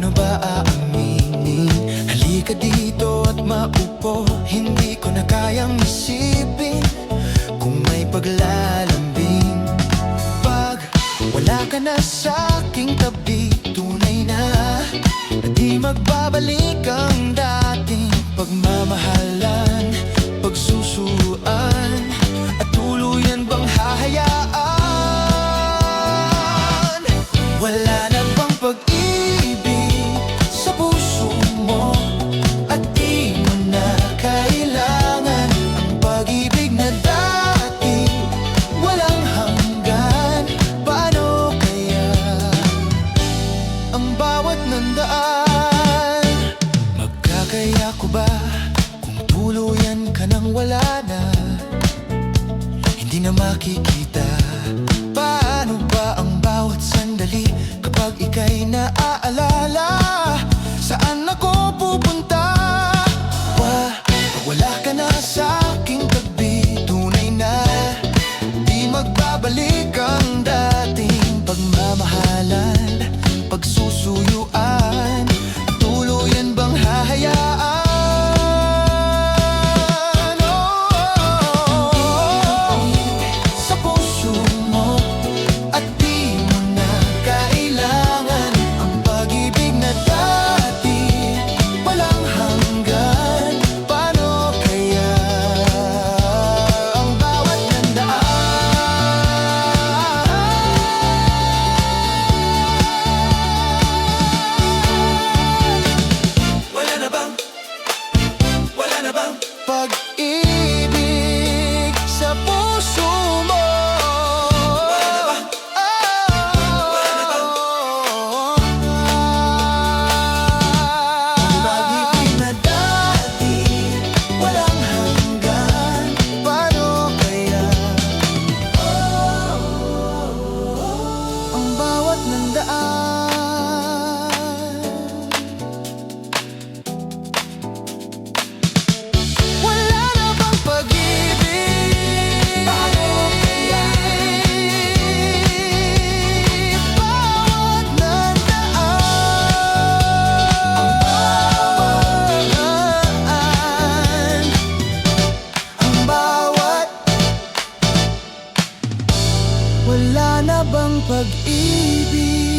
paano ba aaminin? Halika dito at maupo, hindi ko na kayang isipin kung may paglalambing. Pag wala ka na sa aking tabi, tunay na di magbabalik ang dating pagmamahalan, pagsusuan, at tuluyan bang hahayaan? Wala na bang pag-ibig sa puso mo, at di mo na kailangan ang pag-ibig na dati walang hanggan? Paano kaya ang bawat nandaan? Magkakaya ko ba kung tuluyan ka nang wala na? Hindi na makikita. Paano ba ang bawat sandali kapag ika'y naaalala? Saan ako pupunta? Wala ka na sa aking tabi, tunay na di magbabalik ang dating pagmamahalan, pagsusuyuan, at tuluyan bang hahayaan? Sa puso mo, at di mo na kailangan ang pag-ibig na dati walang hanggan. Paano kaya ang bawat nandaan? Wala na bang pag-ibig sa puso mo? Pag-ibig na dati walang hanggan. Paano kaya ang bawat nandaan? Wala na bang pag-ibig? Paano kaya bawat nandaan? Ang bawat wala na bang pag-ibig?